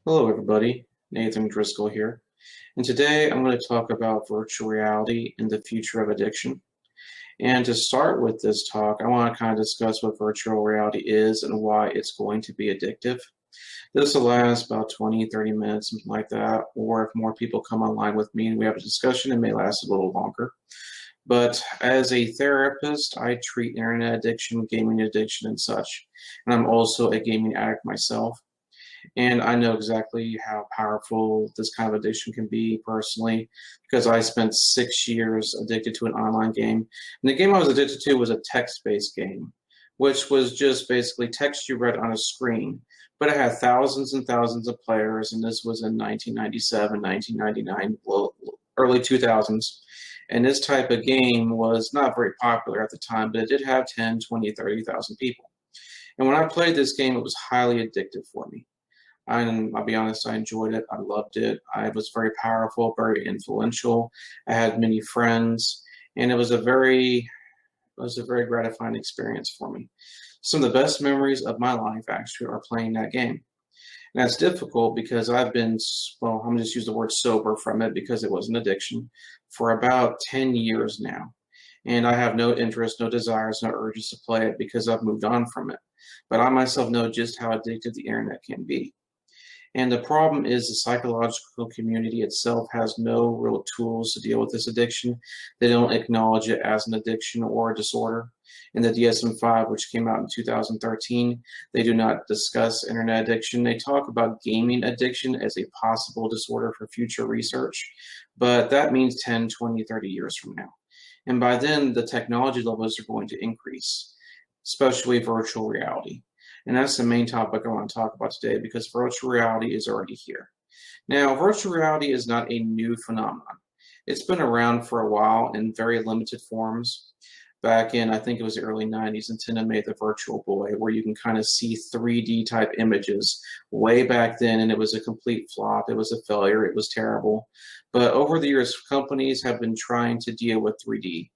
Hello, everybody. Nathan Driskell here. And today I'm going to talk about virtual reality and the future of addiction. And to start with this talk, I want to kind of discuss what virtual reality is and why it's going to be addictive. This will last about 20, 30 minutes, something like that. Or if more people come online with me and we have a discussion, it may last a little longer. But as a therapist, I treat internet addiction, gaming addiction, and such. And I'm also a gaming addict myself. And I know exactly how powerful this kind of addiction can be personally because I spent 6 years addicted to an online game. And the game I was addicted to was a text-based game, which was just basically text you read on a screen. But it had thousands and thousands of players, and this was in 1997, 1999, well, early 2000s. And this type of game was not very popular at the time, but it did have 10, 20, 30,000 people. And when I played this game, it was highly addictive for me. And I'll be honest, I enjoyed it. I loved it. I was very powerful, very influential. I had many friends, and it was a very gratifying experience for me. Some of the best memories of my life actually are playing that game. And that's difficult because I've been, well, I'm going to just use the word sober from it because it was an addiction for about 10 years now. And I have no interest, no desires, no urges to play it because I've moved on from it. But I myself know just how addictive the internet can be. And the problem is the psychological community itself has no real tools to deal with this addiction. They don't acknowledge it as an addiction or a disorder. In the DSM-5, which came out in 2013, they do not discuss internet addiction. They talk about gaming addiction as a possible disorder for future research, but that means 10, 20, 30 years from now. And by then, the technology levels are going to increase, especially virtual reality. And that's the main topic I want to talk about today because virtual reality is already here. Now, virtual reality is not a new phenomenon. It's been around for a while in very limited forms. Back in, I think it was the early 90s, Nintendo made the Virtual Boy, where you can kind of see 3D type images way back then, and it was a complete flop. It was a failure. It was terrible. But over the years, companies have been trying to deal with 3D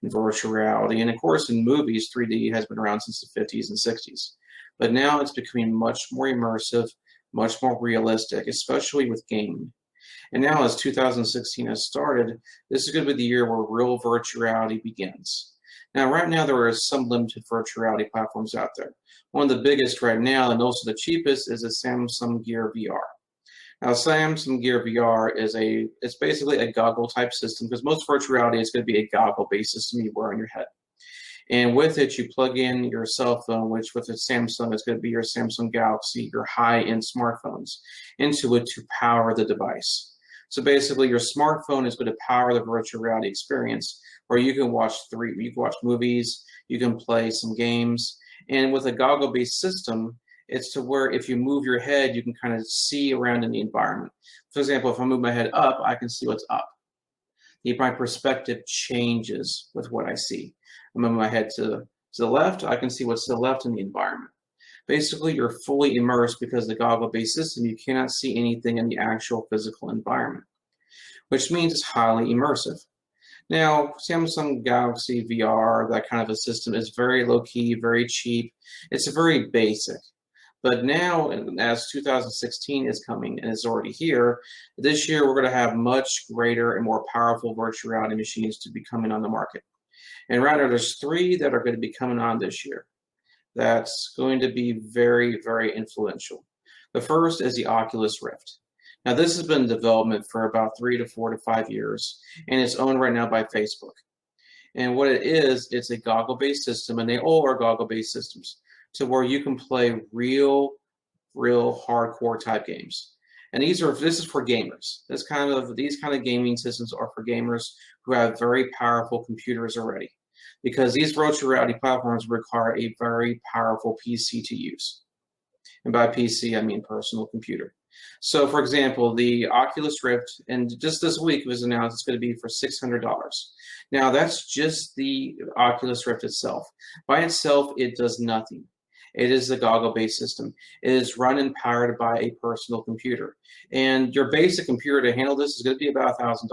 and virtual reality. And of course, in movies, 3D has been around since the 50s and 60s. But now it's becoming much more immersive, much more realistic, especially with gaming. And now, as 2016 has started, this is going to be the year where real virtual reality begins. Now, right now, there are some limited virtual reality platforms out there. One of the biggest right now, and also the cheapest, is the Samsung Gear VR. Now, Samsung Gear VR it's basically a goggle type system because most virtual reality is going to be a goggle based system you wear on your head. And with it, you plug in your cell phone, which with a Samsung is going to be your Samsung Galaxy, your high-end smartphones, into it to power the device. So basically, your smartphone is going to power the virtual reality experience, where you can watch movies, you can play some games, and with a goggle-based system, it's to where if you move your head, you can kind of see around in the environment. For example, if I move my head up, I can see what's up. My perspective changes with what I see. I move my head to the left, I can see what's to the left in the environment. Basically, you're fully immersed because the goggle-based system, you cannot see anything in the actual physical environment, which means it's highly immersive. Now, Samsung Galaxy VR, that kind of a system, is very low-key, very cheap. It's very basic. But now, as 2016 is coming and is already here, this year we're going to have much greater and more powerful virtual reality machines to be coming on the market. And right now, there's three that are going to be coming on this year. That's going to be very, very influential. The first is the Oculus Rift. Now, this has been in development for about 3 to 4 to 5 years, and it's owned right now by Facebook. And what it is, it's a goggle-based system, and they all are goggle-based systems, to where you can play real hardcore type games. And this is for gamers. These kind of gaming systems are for gamers who have very powerful computers already, because these virtual reality platforms require a very powerful PC to use. And by PC, I mean personal computer. So, for example, the Oculus Rift, and just this week it was announced it's going to be for $600. Now, that's just the Oculus Rift itself. By itself, it does nothing. It is a goggle-based system. It is run and powered by a personal computer. And your basic computer to handle this is going to be about $1,000.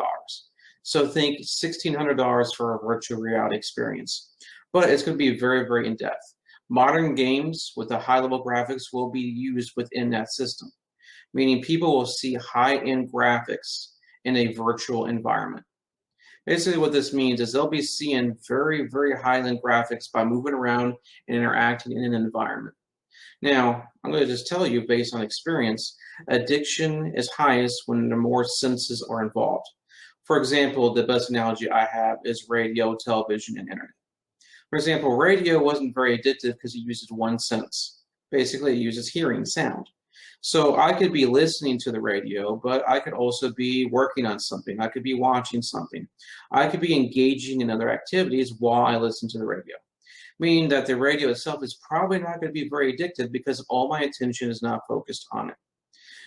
So think $1,600 for a virtual reality experience. But it's going to be very, very in-depth. Modern games with the high-level graphics will be used within that system. meaning people will see high-end graphics in a virtual environment. Basically, what this means is they'll be seeing very, very high-end graphics by moving around and interacting in an environment. Now, I'm going to just tell you, based on experience, addiction is highest when the more senses are involved. For example, the best analogy I have is radio, television, and internet. For example, radio wasn't very addictive because it uses one sense. Basically, it uses hearing, sound. So I could be listening to the radio, but I could also be working on something. I could be watching something. I could be engaging in other activities while I listen to the radio, meaning that the radio itself is probably not going to be very addictive because all my attention is not focused on it.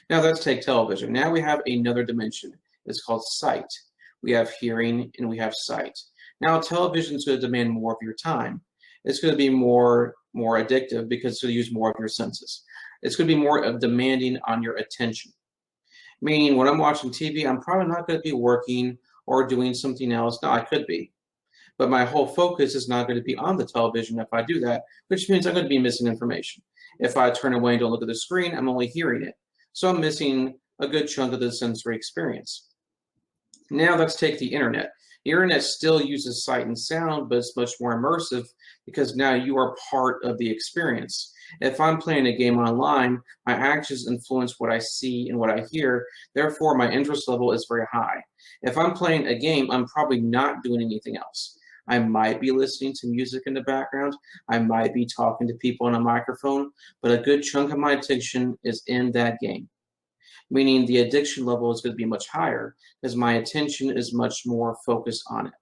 Now let's take television. Now we have another dimension. It's called sight. We have hearing and we have sight. Now television is going to demand more of your time. It's going to be more addictive because it's going to use more of your senses. It's going to be more of demanding on your attention. Meaning when I'm watching TV, I'm probably not going to be working or doing something else. No, I could be. But my whole focus is not going to be on the television if I do that, which means I'm going to be missing information. If I turn away and don't look at the screen, I'm only hearing it. So I'm missing a good chunk of the sensory experience. Now let's take the internet. The internet still uses sight and sound, but it's much more immersive because now you are part of the experience. If I'm playing a game online, my actions influence what I see and what I hear. Therefore, my interest level is very high. If I'm playing a game, I'm probably not doing anything else. I might be listening to music in the background. I might be talking to people on a microphone, but a good chunk of my attention is in that game. Meaning the addiction level is going to be much higher because my attention is much more focused on it.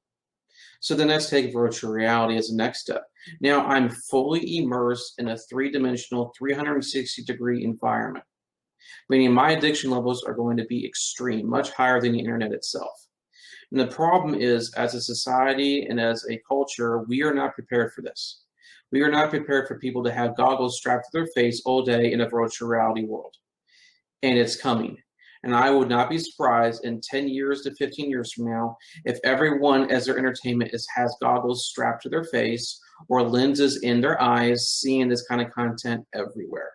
So then let's take virtual reality as the next step. Now I'm fully immersed in a three-dimensional, 360-degree environment, meaning my addiction levels are going to be extreme, much higher than the internet itself. And the problem is, as a society and as a culture, we are not prepared for this. We are not prepared for people to have goggles strapped to their face all day in a virtual reality world. And it's coming. And I would not be surprised in 10 years to 15 years from now if everyone as their entertainment has goggles strapped to their face or lenses in their eyes seeing this kind of content everywhere.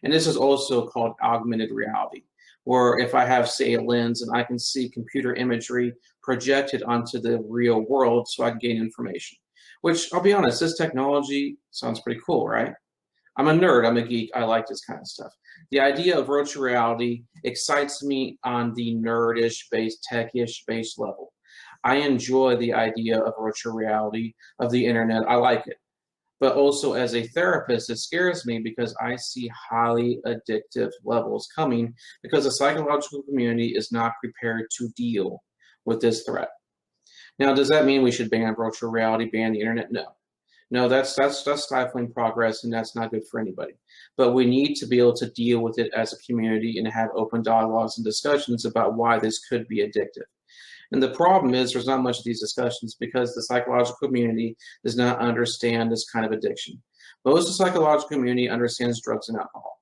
And this is also called augmented reality, where if I have, say, a lens and I can see computer imagery projected onto the real world so I can gain information. Which, I'll be honest, this technology sounds pretty cool, right? I'm a nerd, I'm a geek, I like this kind of stuff. The idea of virtual reality excites me on the nerdish based, techish based level. I enjoy the idea of virtual reality, of the internet, I like it. But also as a therapist, it scares me because I see highly addictive levels coming because the psychological community is not prepared to deal with this threat. Now, does that mean we should ban virtual reality, ban the internet? No. No, that's stifling progress, and that's not good for anybody. But we need to be able to deal with it as a community and have open dialogues and discussions about why this could be addictive. And the problem is there's not much of these discussions because the psychological community does not understand this kind of addiction. Most of the psychological community understands drugs and alcohol.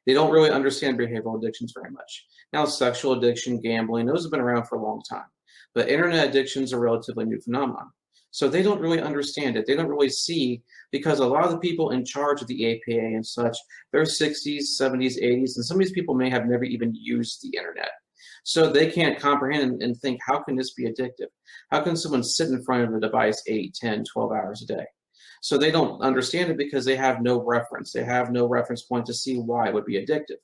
They don't really understand behavioral addictions very much. Now, sexual addiction, gambling, those have been around for a long time. But internet addictions are a relatively new phenomenon. So they don't really understand it. They don't really see, because a lot of the people in charge of the APA and such, they're 60s, 70s, 80s, and some of these people may have never even used the internet. So they can't comprehend and think, how can this be addictive? How can someone sit in front of a device 8, 10, 12 hours a day? So they don't understand it because they have no reference. They have no reference point to see why it would be addictive.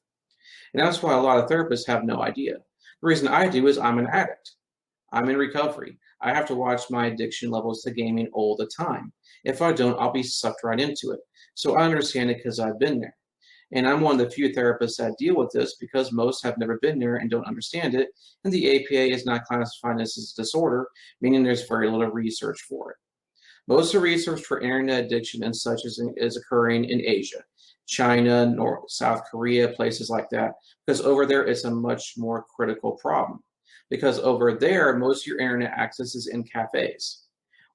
And that's why a lot of therapists have no idea. The reason I do is I'm an addict. I'm in recovery. I have to watch my addiction levels to gaming all the time. If I don't, I'll be sucked right into it. So I understand it because I've been there. And I'm one of the few therapists that deal with this because most have never been there and don't understand it. And the APA is not classifying this as a disorder, meaning there's very little research for it. Most of the research for internet addiction and such is occurring in Asia, China, North, South Korea, places like that, because over there it's a much more critical problem. Because over there, most of your internet access is in cafes,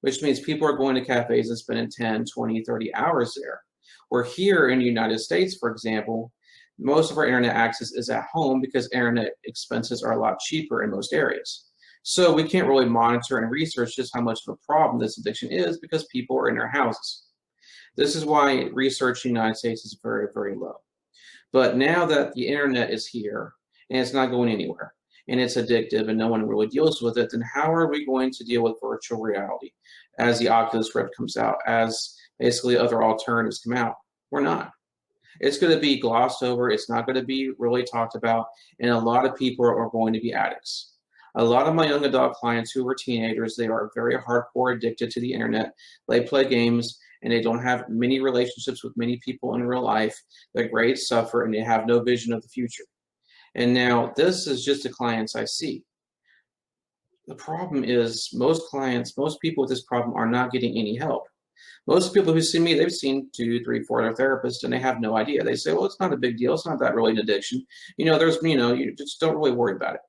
which means people are going to cafes and spending 10, 20, 30 hours there. Where here in the United States, for example, most of our internet access is at home because internet expenses are a lot cheaper in most areas. So we can't really monitor and research just how much of a problem this addiction is because people are in their houses. This is why research in the United States is very, very low. But now that the internet is here and it's not going anywhere and it's addictive and no one really deals with it, then how are we going to deal with virtual reality as the Oculus Rift comes out, as basically other alternatives come out? We're not. It's going to be glossed over. It's not going to be really talked about. And a lot of people are going to be addicts. A lot of my young adult clients who are teenagers, they are very hardcore addicted to the internet. They play games and they don't have many relationships with many people in real life. Their grades suffer and they have no vision of the future. And now this is just the clients I see. The problem is most clients, most people with this problem are not getting any help. Most people who see me, they've seen 2, 3, 4 other therapists, and they have no idea. They say, well, it's not a big deal. It's not that really an addiction. You just don't really worry about it.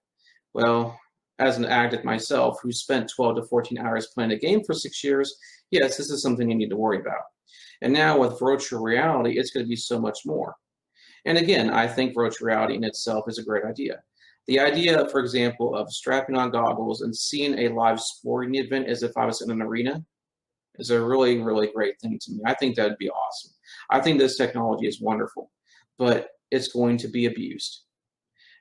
Well, as an addict myself, who spent 12 to 14 hours playing a game for 6 years, yes, this is something you need to worry about. And now with virtual reality, it's going to be so much more. And again, I think virtual reality in itself is a great idea. The idea, for example, of strapping on goggles and seeing a live sporting event as if I was in an arena is a really, really great thing to me. I think that'd be awesome. I think this technology is wonderful, but it's going to be abused.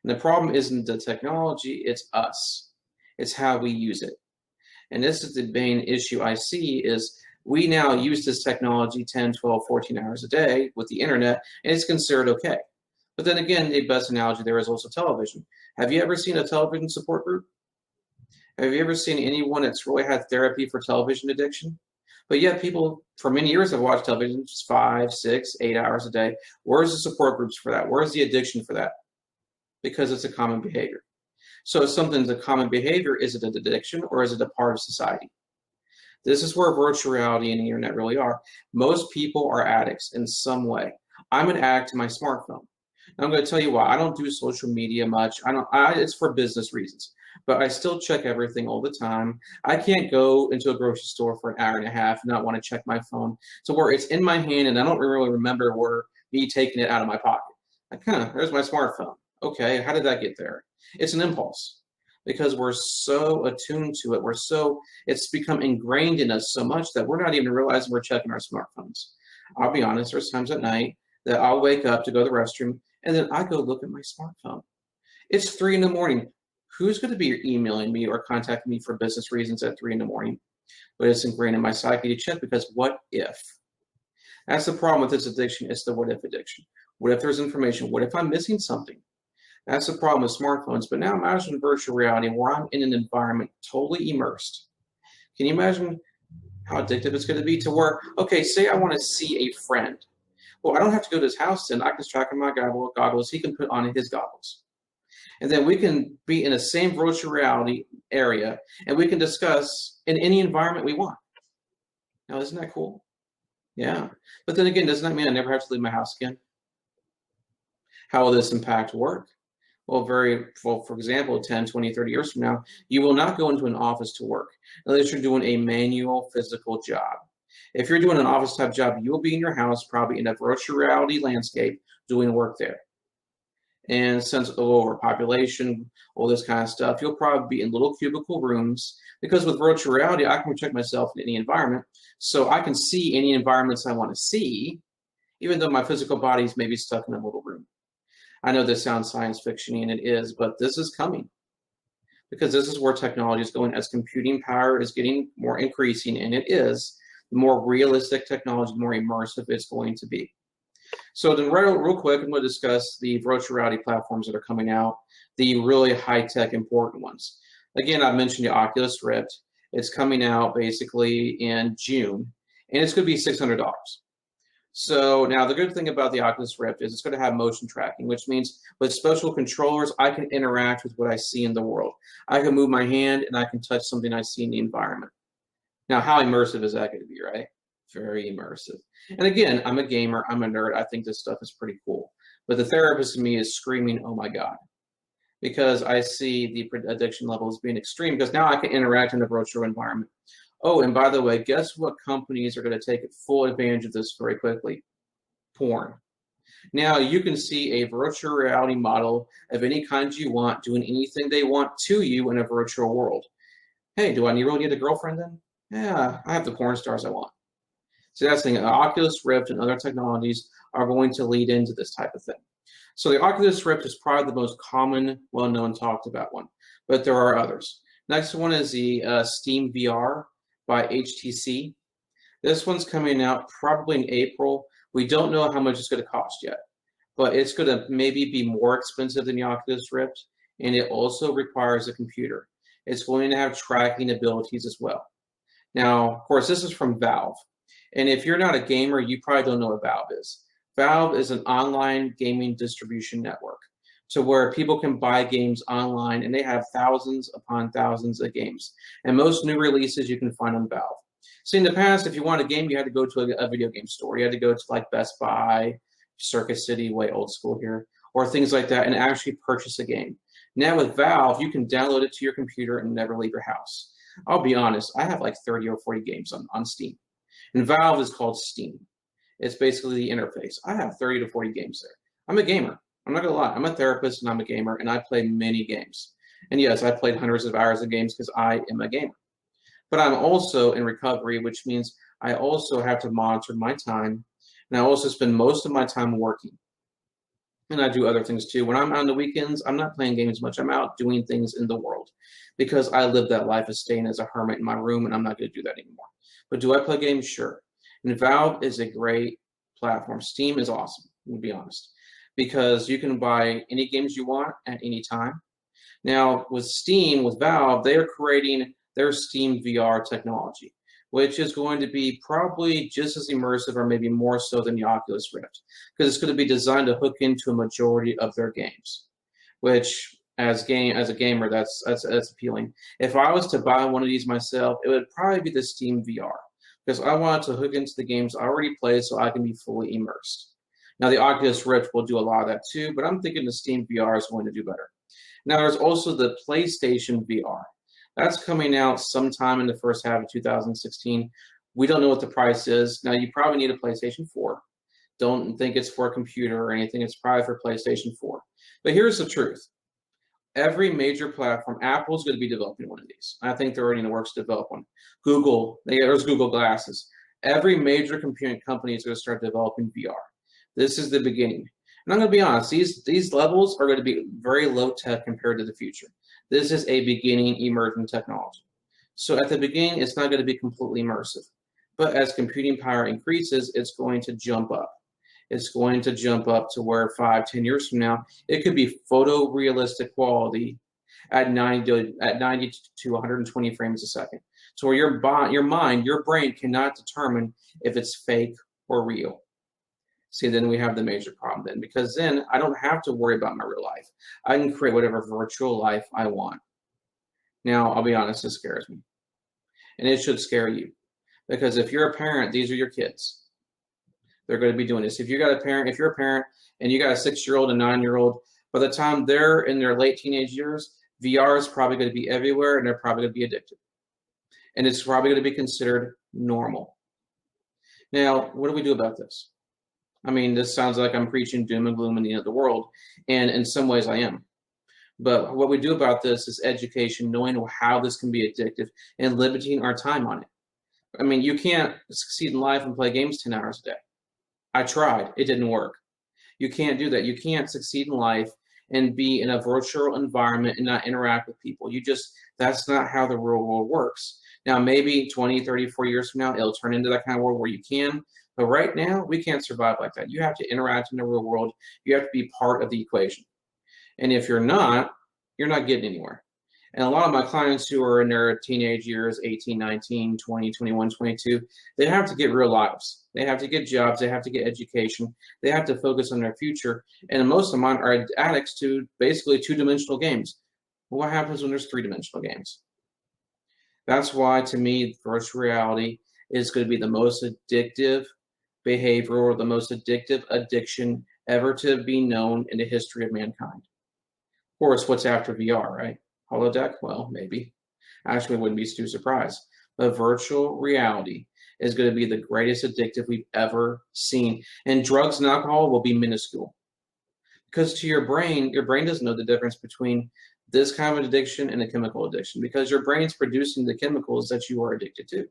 And the problem isn't the technology, it's us. It's how we use it. And this is the main issue I see is we now use this technology 10, 12, 14 hours a day with the internet, and it's considered okay. But then again, the best analogy there is also television. Have you ever seen a television support group? Have you ever seen anyone that's really had therapy for television addiction? But yet people for many years have watched television 5, 6, 8 hours a day. Where's the support groups for that? Where's the addiction for that? Because it's a common behavior. So if something's a common behavior, is it an addiction or is it a part of society? This is where virtual reality and the internet really are. Most people are addicts in some way. I'm an addict to my smartphone. And I'm going to tell you why. I don't do social media much. It's for business reasons. But I still check everything all the time. I can't go into a grocery store for an hour and a half and not want to check my phone. So where it's in my hand and I don't really remember where me taking it out of my pocket. There's my smartphone. Okay, how did that get there? It's an impulse because we're so attuned to it. It's become ingrained in us so much that we're not even realizing we're checking our smartphones. I'll be honest, there's times at night that I'll wake up to go to the restroom and then I go look at my smartphone. It's 3 in the morning. Who's going to be emailing me or contacting me for business reasons at 3 in the morning? But it's ingrained in my psyche to check because what if? That's the problem with this addiction. It's the what if addiction. What if there's information? What if I'm missing something? That's the problem with smartphones. But now imagine virtual reality where I'm in an environment totally immersed. Can you imagine how addictive it's going to be to where, okay, say I want to see a friend. Well, I don't have to go to his house then. I can strap on my goggles. He can put on his goggles. And then we can be in the same virtual reality area and we can discuss in any environment we want. Now, isn't that cool? Yeah. But then again, doesn't that mean I never have to leave my house again? How will this impact work? Well, for example, 10, 20, 30 years from now, you will not go into an office to work unless you're doing a manual physical job. If you're doing an office type job, you will be in your house, probably in a virtual reality landscape, doing work there. And since of overpopulation, all this kind of stuff, you'll probably be in little cubicle rooms because with virtual reality, I can protect myself in any environment. So I can see any environments I want to see, even though my physical body is maybe stuck in a little room. I know this sounds science fiction-y, and it is, but this is coming because this is where technology is going. As computing power is getting more increasing, and it is, the more realistic technology, the more immersive it's going to be. So then real quick, I'm going to discuss the virtual reality platforms that are coming out, the really high-tech important ones. Again, I mentioned the Oculus Rift. It's coming out basically in June, and it's going to be $600. So now the good thing about the Oculus Rift is it's going to have motion tracking, which means with special controllers, I can interact with what I see in the world. I can move my hand and I can touch something I see in the environment. Now, how immersive is that going to be, right? Very immersive. And again, I'm a gamer, I'm a nerd, I think this stuff is pretty cool. But the therapist in me is screaming, oh my God, because I see the addiction levels being extreme because now I can interact in a virtual environment. Oh, and by the way, guess what companies are going to take full advantage of this very quickly? Porn. Now you can see a virtual reality model of any kind you want, doing anything they want to you in a virtual world. Hey, do I really need a girlfriend then? Yeah, I have the porn stars I want. So that's the thing. Oculus Rift and other technologies are going to lead into this type of thing. So the Oculus Rift is probably the most common, well-known, talked about one, but there are others. Next one is the Steam VR by HTC. This one's coming out probably in April. We don't know how much it's going to cost yet, but it's going to maybe be more expensive than the Oculus Rift, and it also requires a computer. It's going to have tracking abilities as well. Now, of course, this is from Valve, and if you're not a gamer, you probably don't know what Valve is. Valve is an online gaming distribution network to where people can buy games online, and they have thousands upon thousands of games. And most new releases you can find on Valve. See, in the past, if you wanted a game, you had to go to a video game store. You had to go to like Best Buy, Circuit City, way old school here, or things like that, and actually purchase a game. Now with Valve, you can download it to your computer and never leave your house. I'll be honest, I have like 30 or 40 games on Steam. And Valve is called Steam. It's basically the interface. I have 30 to 40 games there. I'm a gamer. I'm not going to lie. I'm a therapist and I'm a gamer, and I play many games. And yes, I played hundreds of hours of games because I am a gamer. But I'm also in recovery, which means I also have to monitor my time, and I also spend most of my time working. And I do other things too. When I'm on the weekends, I'm not playing games much. I'm out doing things in the world because I live that life of staying as a hermit in my room, and I'm not going to do that anymore. But do I play games? Sure. And Valve is a great platform. Steam is awesome, to be honest, because you can buy any games you want at any time. Now, with Steam, with Valve, they are creating their Steam VR technology, which is going to be probably just as immersive or maybe more so than the Oculus Rift, because it's going to be designed to hook into a majority of their games, which as a gamer, that's appealing. If I was to buy one of these myself, it would probably be the Steam VR, because I want to hook into the games I already play so I can be fully immersed. Now, the Oculus Rift will do a lot of that too, but I'm thinking the Steam VR is going to do better. Now, there's also the PlayStation VR. That's coming out sometime in the first half of 2016. We don't know what the price is. Now, you probably need a PlayStation 4. Don't think it's for a computer or anything. It's probably for PlayStation 4. But here's the truth. Every major platform, Apple's going to be developing one of these. I think they're already in the works to develop one. Google, there's Google Glasses. Every major computing company is going to start developing VR. This is the beginning. And I'm going to be honest, these levels are going to be very low tech compared to the future. This is a beginning emerging technology. So at the beginning, it's not going to be completely immersive. But as computing power increases, it's going to jump up. It's going to jump up to where 5, 10 years from now, it could be photorealistic quality at 90 to 120 frames a second. So where your mind, your brain cannot determine if it's fake or real. See, then we have the major problem then, because then I don't have to worry about my real life. I can create whatever virtual life I want. Now, I'll be honest, this scares me. And it should scare you. Because if you're a parent, these are your kids. They're going to be doing this. If you're a parent and you got a 6-year-old and 9-year-old, by the time they're in their late teenage years, VR is probably going to be everywhere, and they're probably going to be addicted. And it's probably going to be considered normal. Now, what do we do about this? I mean, this sounds like I'm preaching doom and gloom in the end of the world, and in some ways I am. But what we do about this is education, knowing how this can be addictive, and limiting our time on it. I mean, you can't succeed in life and play games 10 hours a day. I tried. It didn't work. You can't do that. You can't succeed in life and be in a virtual environment and not interact with people. That's not how the real world works. Now, maybe 20, 30, 40 years from now, it'll turn into that kind of world where you can. But right now, we can't survive like that. You have to interact in the real world. You have to be part of the equation. And if you're not getting anywhere. And a lot of my clients who are in their teenage years, 18, 19, 20, 21, 22, they have to get real lives. They have to get jobs. They have to get education. They have to focus on their future. And most of mine are addicts to basically 2-dimensional games. Well, what happens when there's 3-dimensional games? That's why, to me, virtual reality is going to be the most addictive behavior or the most addictive addiction ever to be known in the history of mankind. Of course, what's after VR, right? Holodeck? Well, maybe. Actually, I wouldn't be too surprised. But virtual reality is going to be the greatest addictive we've ever seen. And drugs and alcohol will be minuscule. Because to your brain doesn't know the difference between this kind of addiction and a chemical addiction, because your brain's producing the chemicals that you are addicted to.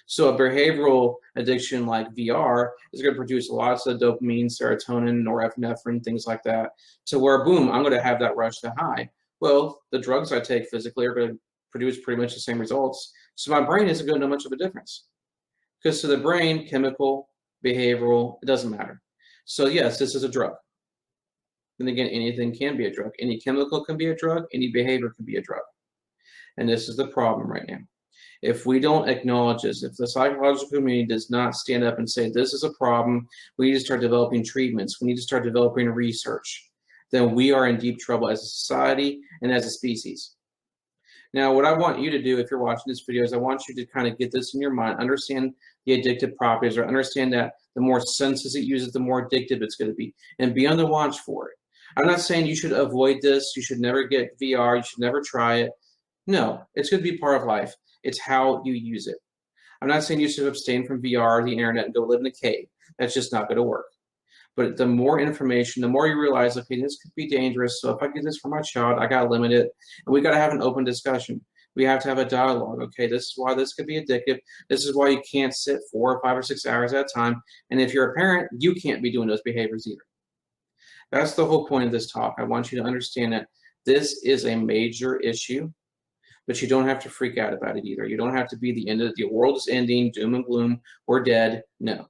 So a behavioral addiction like VR is going to produce lots of dopamine, serotonin, norepinephrine, things like that, to where, boom, I'm going to have that rush to high. Well, the drugs I take physically are going to produce pretty much the same results. So my brain isn't going to know much of a difference. Because to the brain, chemical, behavioral, it doesn't matter. So yes, this is a drug. And again, anything can be a drug. Any chemical can be a drug. Any behavior can be a drug. And this is the problem right now. If we don't acknowledge this, if the psychological community does not stand up and say, this is a problem, we need to start developing treatments, we need to start developing research, then we are in deep trouble as a society and as a species. Now, what I want you to do if you're watching this video is I want you to kind of get this in your mind, understand the addictive properties, or understand that the more senses it uses, the more addictive it's going to be, and be on the watch for it. I'm not saying you should avoid this, you should never get VR, you should never try it. No, it's going to be part of life. It's how you use it. I'm not saying you should abstain from VR or the internet and go live in a cave. That's just not going to work. But the more information, the more you realize, okay, this could be dangerous. So if I get this for my child, I got to limit it. And we got to have an open discussion. We have to have a dialogue. Okay, this is why this could be addictive. This is why you can't sit 4 or 5 or 6 hours at a time. And if you're a parent, you can't be doing those behaviors either. That's the whole point of this talk. I want you to understand that this is a major issue. But you don't have to freak out about it either. You don't have to be the end of the world is ending, doom and gloom, we're dead. No.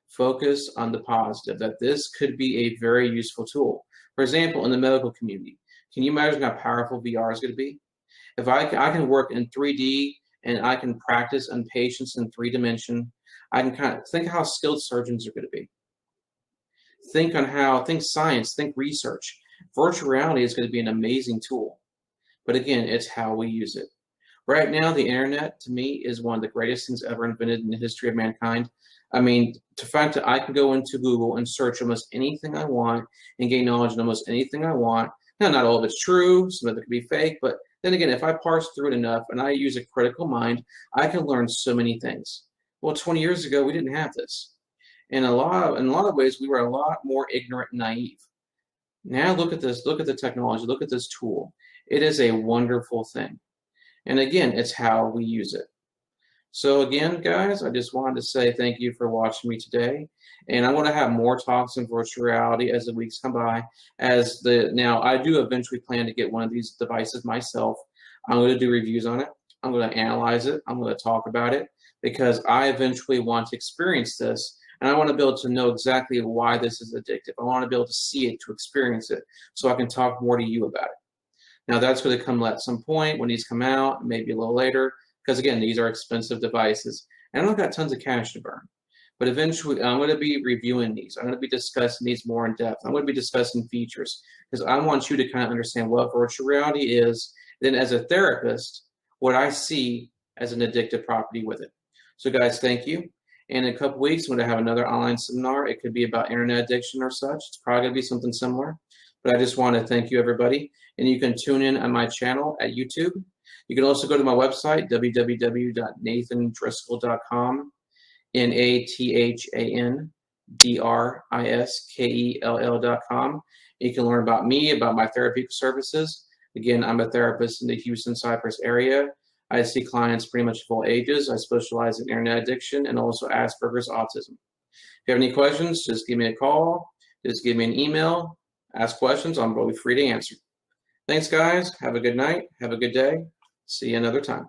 Focus on the positive, that this could be a very useful tool. For example, in the medical community, can you imagine how powerful VR is going to be? If I can work in 3D and I can practice on patients in 3 dimension, I can kind of think how skilled surgeons are going to be. Think science, think research. Virtual reality is going to be an amazing tool. But again, it's how we use it. Right now, the internet, to me, is one of the greatest things ever invented in the history of mankind. I mean, the fact that I can go into Google and search almost anything I want and gain knowledge on almost anything I want. Now, not all of it's true. Some of it could be fake. But then again, if I parse through it enough and I use a critical mind, I can learn so many things. Well, 20 years ago, we didn't have this. In a lot of ways, we were a lot more ignorant and naive. Now look at this. Look at the technology. Look at this tool. It is a wonderful thing. And again, it's how we use it. So again, guys, I just wanted to say thank you for watching me today. And I'm going to have more talks in virtual reality as the weeks come by. Now, I do eventually plan to get one of these devices myself. I'm going to do reviews on it. I'm going to analyze it. I'm going to talk about it because I eventually want to experience this. And I want to be able to know exactly why this is addictive. I want to be able to see it, to experience it, so I can talk more to you about it. Now, that's going to come at some point when these come out, maybe a little later, because, again, these are expensive devices. And I've got tons of cash to burn. But eventually, I'm going to be reviewing these. I'm going to be discussing these more in depth. I'm going to be discussing features because I want you to kind of understand what virtual reality is. Then, as a therapist, what I see as an addictive property with it. So, guys, thank you. And in a couple weeks, I'm going to have another online seminar. It could be about internet addiction or such. It's probably going to be something similar. But I just want to thank you, everybody. And you can tune in on my channel at YouTube. You can also go to my website, www.nathandriskell.com, NATHANDRISKELL.com. You can learn about me, about my therapeutic services. Again, I'm a therapist in the Houston, Cypress area. I see clients pretty much of all ages. I specialize in internet addiction and also Asperger's autism. If you have any questions, just give me a call. Just give me an email. Ask questions. I'm really free to answer. Thanks, guys. Have a good night. Have a good day. See you another time.